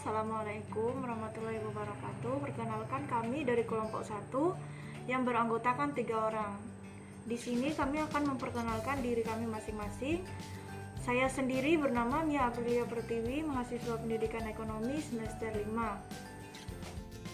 Assalamualaikum warahmatullahi wabarakatuh. Perkenalkan kami dari kelompok 1 yang beranggotakan 3 orang. Di sini kami akan memperkenalkan diri kami masing-masing. Saya sendiri bernama Mia Aprilia Pertiwi, mahasiswa Pendidikan Ekonomi semester 5.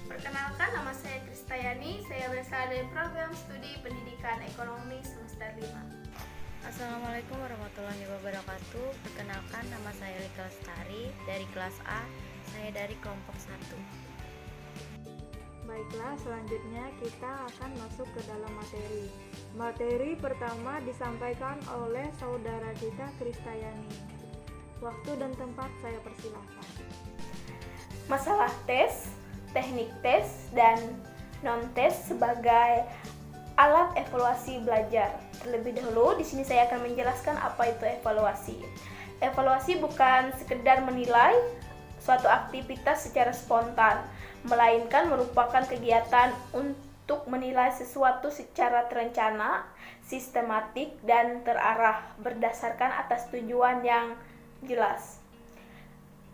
Perkenalkan, nama saya Kristayani. Saya berasal dari program studi Pendidikan Ekonomi semester 5. Assalamualaikum warahmatullahi wabarakatuh. Perkenalkan, nama saya Lika Lestari dari kelas A. Saya dari kelompok 1. Baiklah, selanjutnya kita akan masuk ke dalam materi. Materi pertama disampaikan oleh saudara kita Kristayani. Waktu dan tempat saya persilahkan. Masalah tes, teknik tes, dan non-tes sebagai alat evaluasi belajar. Terlebih dahulu, di sini saya akan menjelaskan apa itu evaluasi. Evaluasi bukan sekedar menilai suatu aktivitas secara spontan, melainkan merupakan kegiatan untuk menilai sesuatu secara terencana, sistematik, dan terarah berdasarkan atas tujuan yang jelas.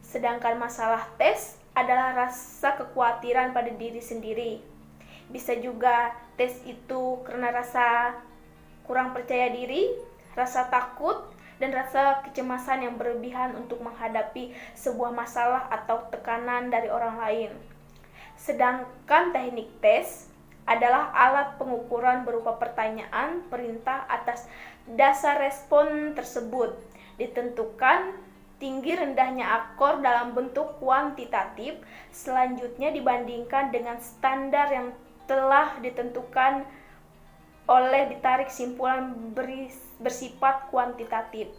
Sedangkan masalah tes adalah rasa kekhawatiran pada diri sendiri. Bisa juga tes itu karena rasa kurang percaya diri, rasa takut, dan rasa kecemasan yang berlebihan untuk menghadapi sebuah masalah atau tekanan dari orang lain. Sedangkan teknik tes adalah alat pengukuran berupa pertanyaan, perintah atas dasar respon tersebut. Ditentukan tinggi rendahnya akor dalam bentuk kuantitatif, selanjutnya dibandingkan dengan standar yang telah ditentukan oleh ditarik simpulan bersifat kuantitatif.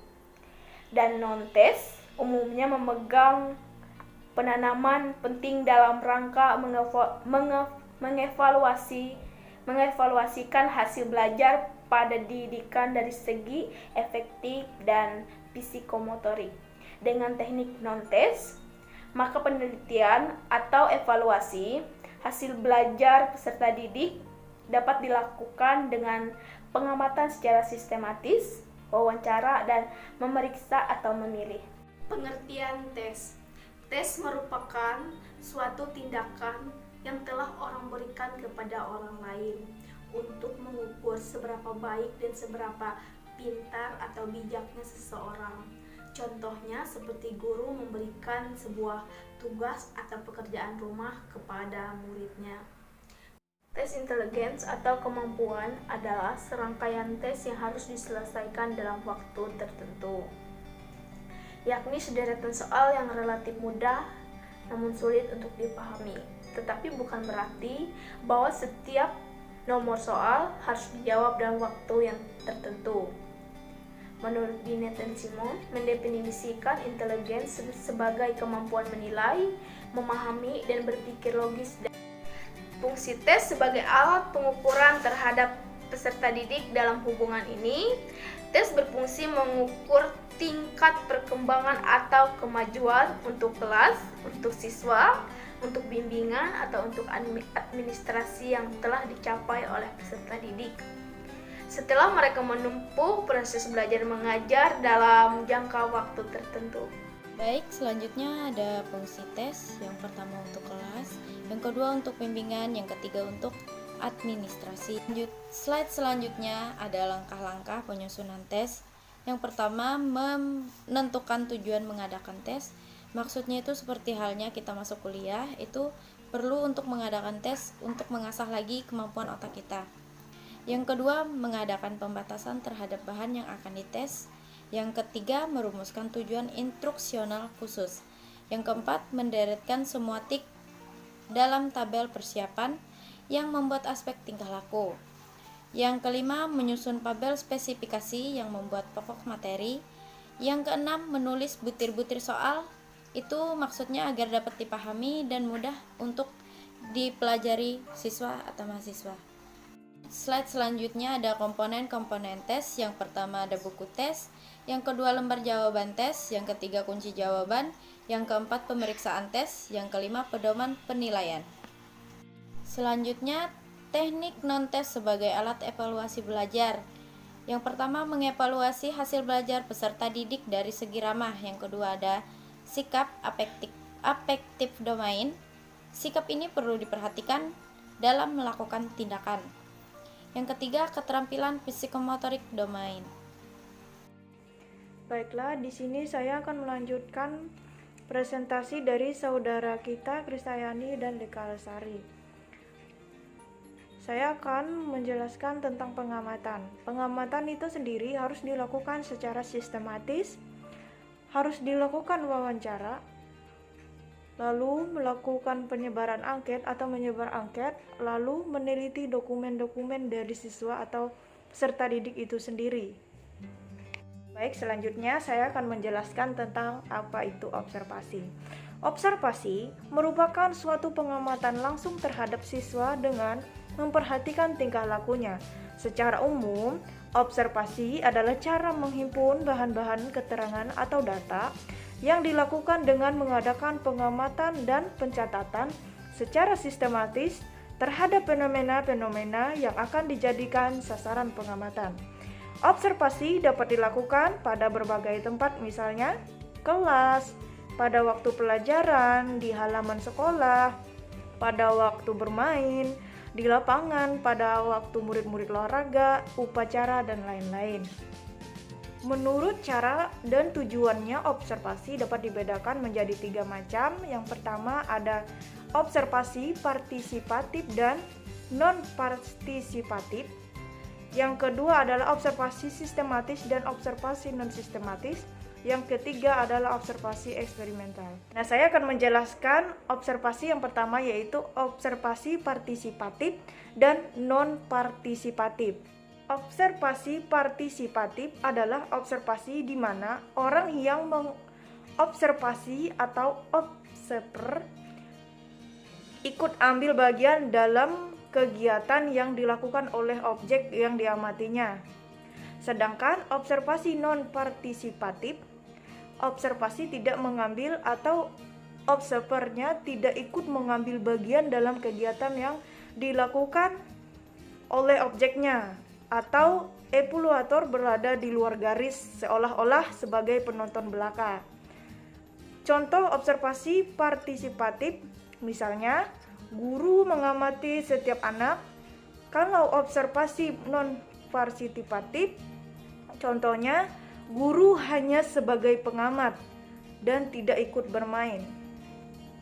Dan non-tes umumnya memegang penanaman penting dalam rangka mengevaluasikan hasil belajar pada didikan dari segi efektif dan psikomotorik. Dengan teknik non-tes, maka penelitian atau evaluasi hasil belajar peserta didik dapat dilakukan dengan pengamatan secara sistematis, wawancara, dan memeriksa atau memilih. Pengertian tes. Tes merupakan suatu tindakan yang telah orang berikan kepada orang lain untuk mengukur seberapa baik dan seberapa pintar atau bijaknya seseorang. Contohnya seperti guru memberikan sebuah tugas atau pekerjaan rumah kepada muridnya. Tes inteligens atau kemampuan adalah serangkaian tes yang harus diselesaikan dalam waktu tertentu, yakni sederetan soal yang relatif mudah namun sulit untuk dipahami. Tetapi bukan berarti bahwa setiap nomor soal harus dijawab dalam waktu yang tertentu. Menurut Binet dan Simon, mendefinisikan inteligens sebagai kemampuan menilai, memahami, dan berpikir logis. Fungsi tes sebagai alat pengukuran terhadap peserta didik dalam hubungan ini, tes berfungsi mengukur tingkat perkembangan atau kemajuan untuk kelas, untuk siswa, untuk bimbingan, atau untuk administrasi yang telah dicapai oleh peserta didik setelah mereka menempuh proses belajar mengajar dalam jangka waktu tertentu. Baik, selanjutnya ada fungsi tes. Yang pertama untuk kelas, yang kedua untuk bimbingan, yang ketiga untuk administrasi. Slide selanjutnya ada langkah-langkah penyusunan tes. Yang pertama, menentukan tujuan mengadakan tes. Maksudnya itu seperti halnya kita masuk kuliah, itu perlu untuk mengadakan tes untuk mengasah lagi kemampuan otak kita. Yang kedua, mengadakan pembatasan terhadap bahan yang akan dites. Yang ketiga, merumuskan tujuan instruksional khusus. Yang keempat, menderetkan semua tik dalam tabel persiapan yang membuat aspek tingkah laku. Yang kelima, menyusun tabel spesifikasi yang membuat pokok materi. Yang keenam, menulis butir-butir soal. Itu maksudnya agar dapat dipahami dan mudah untuk dipelajari siswa atau mahasiswa. Slide selanjutnya ada komponen-komponen tes. Yang pertama ada buku tes, yang kedua lembar jawaban tes, yang ketiga kunci jawaban, yang keempat pemeriksaan tes, yang kelima pedoman penilaian. Selanjutnya teknik non-tes sebagai alat evaluasi belajar. Yang pertama mengevaluasi hasil belajar peserta didik dari segi ramah, yang kedua ada sikap affective domain. Sikap ini perlu diperhatikan dalam melakukan tindakan. Yang ketiga, keterampilan psikomotorik domain. Baiklah, di sini saya akan melanjutkan presentasi dari saudara kita Krisayani dan Deka Lestari. Saya akan menjelaskan tentang pengamatan. Pengamatan itu sendiri harus dilakukan secara sistematis, harus dilakukan wawancara, lalu melakukan penyebaran angket atau menyebar angket, lalu meneliti dokumen-dokumen dari siswa atau peserta didik itu sendiri. Baik, selanjutnya saya akan menjelaskan tentang apa itu observasi. Observasi merupakan suatu pengamatan langsung terhadap siswa dengan memperhatikan tingkah lakunya. Secara umum, observasi adalah cara menghimpun bahan-bahan keterangan atau data yang dilakukan dengan mengadakan pengamatan dan pencatatan secara sistematis terhadap fenomena-fenomena yang akan dijadikan sasaran pengamatan. Observasi dapat dilakukan pada berbagai tempat, misalnya kelas, pada waktu pelajaran, di halaman sekolah, pada waktu bermain, di lapangan, pada waktu murid-murid olahraga, upacara, dan lain-lain. Menurut cara dan tujuannya, observasi dapat dibedakan menjadi 3 macam. Yang pertama ada observasi partisipatif dan non-partisipatif. Yang kedua adalah observasi sistematis dan observasi non-sistematis. Yang ketiga adalah observasi eksperimental. Nah, saya akan menjelaskan observasi yang pertama, yaitu observasi partisipatif dan non-partisipatif. Observasi partisipatif adalah observasi di mana orang yang mengobservasi atau observer ikut ambil bagian dalam kegiatan yang dilakukan oleh objek yang diamatinya. Sedangkan observasi non-partisipatif, observasi tidak mengambil atau observernya tidak ikut mengambil bagian dalam kegiatan yang dilakukan oleh objeknya, atau evaluator berada di luar garis seolah-olah sebagai penonton belaka. Contoh observasi partisipatif, misalnya guru mengamati setiap anak. Kalau observasi non-partisipatif, contohnya guru hanya sebagai pengamat dan tidak ikut bermain.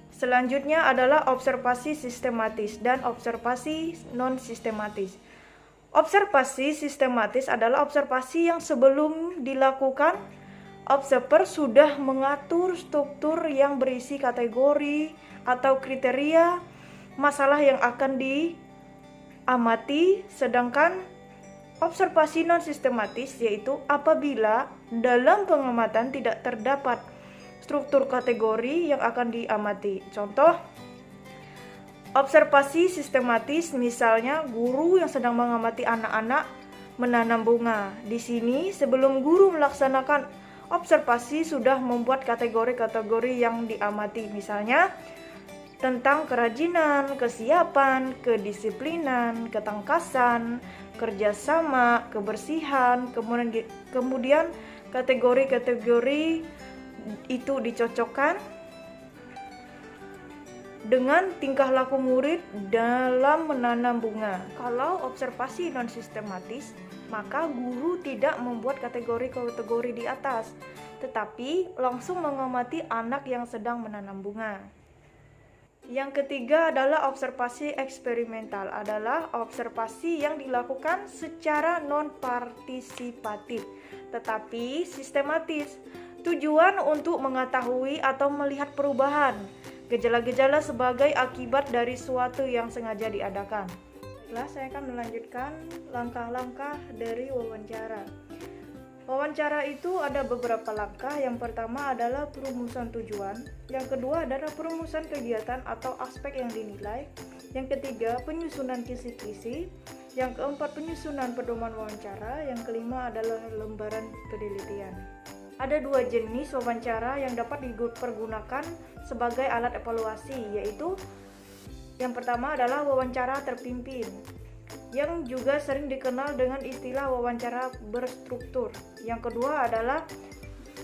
Selanjutnya adalah observasi sistematis dan observasi non-sistematis. Observasi sistematis adalah observasi yang sebelum dilakukan, observer sudah mengatur struktur yang berisi kategori atau kriteria masalah yang akan diamati. Sedangkan observasi non-sistematis yaitu apabila dalam pengamatan tidak terdapat struktur kategori yang akan diamati. Contoh observasi sistematis, misalnya guru yang sedang mengamati anak-anak menanam bunga. Di sini sebelum guru melaksanakan observasi sudah membuat kategori-kategori yang diamati, misalnya tentang kerajinan, kesiapan, kedisiplinan, ketangkasan, kerjasama, kebersihan. Kemudian kategori-kategori itu dicocokkan dengan tingkah laku murid dalam menanam bunga. Kalau observasi non-sistematis, maka guru tidak membuat kategori-kategori di atas, tetapi langsung mengamati anak yang sedang menanam bunga. Yang ketiga adalah observasi eksperimental, adalah observasi yang dilakukan secara non-partisipatif, tetapi sistematis. Tujuan untuk mengetahui atau melihat perubahan gejala-gejala sebagai akibat dari suatu yang sengaja diadakan. Baiklah, saya akan melanjutkan langkah-langkah dari wawancara. Wawancara itu ada beberapa langkah. Yang pertama adalah perumusan tujuan. Yang kedua adalah perumusan kegiatan atau aspek yang dinilai. Yang ketiga, penyusunan kisi-kisi. Yang keempat, penyusunan pedoman wawancara. Yang kelima adalah lembaran penelitian. Ada 2 jenis wawancara yang dapat dipergunakan sebagai alat evaluasi, yaitu yang pertama adalah wawancara terpimpin, yang juga sering dikenal dengan istilah wawancara berstruktur. Yang kedua adalah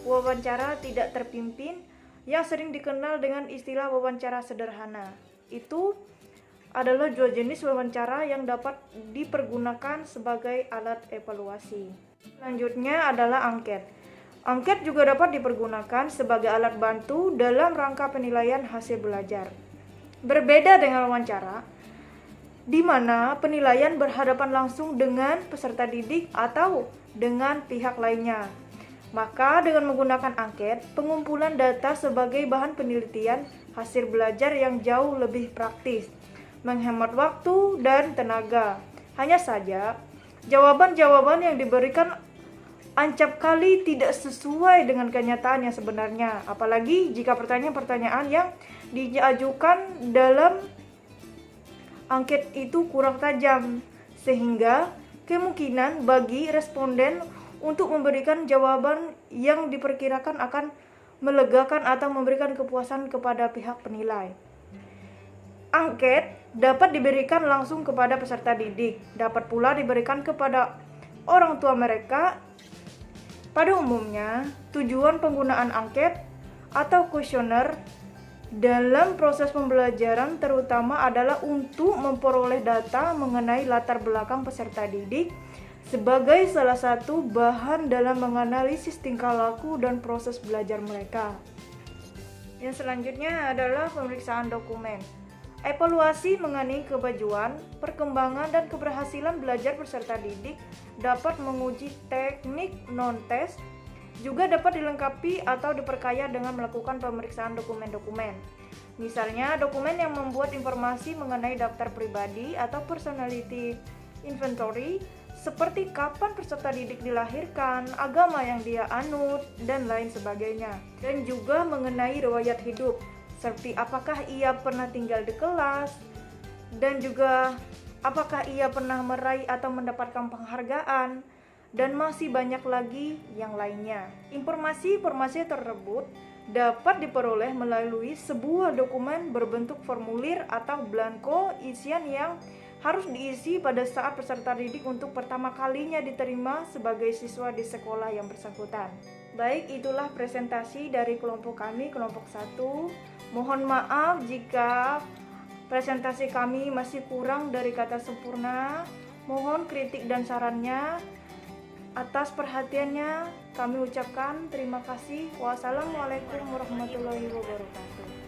wawancara tidak terpimpin, yang sering dikenal dengan istilah wawancara sederhana. Itu adalah dua jenis wawancara yang dapat dipergunakan sebagai alat evaluasi. Selanjutnya adalah angket. Angket juga dapat dipergunakan sebagai alat bantu dalam rangka penilaian hasil belajar. Berbeda dengan wawancara, di mana penilaian berhadapan langsung dengan peserta didik atau dengan pihak lainnya. Maka dengan menggunakan angket, pengumpulan data sebagai bahan penelitian hasil belajar yang jauh lebih praktis, menghemat waktu dan tenaga. Hanya saja, jawaban-jawaban yang diberikan ancap kali tidak sesuai dengan kenyataan yang sebenarnya, apalagi jika pertanyaan-pertanyaan yang diajukan dalam angket itu kurang tajam, sehingga kemungkinan bagi responden untuk memberikan jawaban yang diperkirakan akan melegakan atau memberikan kepuasan kepada pihak penilai. Angket dapat diberikan langsung kepada peserta didik, dapat pula diberikan kepada orang tua mereka. Pada umumnya, tujuan penggunaan angket atau kuesioner dalam proses pembelajaran terutama adalah untuk memperoleh data mengenai latar belakang peserta didik sebagai salah satu bahan dalam menganalisis tingkah laku dan proses belajar mereka. Yang selanjutnya adalah pemeriksaan dokumen. Evaluasi mengenai kemajuan, perkembangan, dan keberhasilan belajar peserta didik dapat menguji teknik non-tes, juga dapat dilengkapi atau diperkaya dengan melakukan pemeriksaan dokumen-dokumen. Misalnya, dokumen yang membuat informasi mengenai daftar pribadi atau personality inventory, seperti kapan peserta didik dilahirkan, agama yang dia anut, dan lain sebagainya. Dan juga mengenai riwayat hidup, seperti apakah ia pernah tinggal di kelas, dan juga apakah ia pernah meraih atau mendapatkan penghargaan, dan masih banyak lagi yang lainnya. Informasi-informasi tersebut dapat diperoleh melalui sebuah dokumen berbentuk formulir atau blanko isian yang harus diisi pada saat peserta didik untuk pertama kalinya diterima sebagai siswa di sekolah yang bersangkutan. Baik, itulah presentasi dari kelompok kami, kelompok 1. Mohon maaf jika presentasi kami masih kurang dari kata sempurna. Mohon kritik dan sarannya. Atas perhatiannya kami ucapkan terima kasih. Wassalamualaikum warahmatullahi wabarakatuh.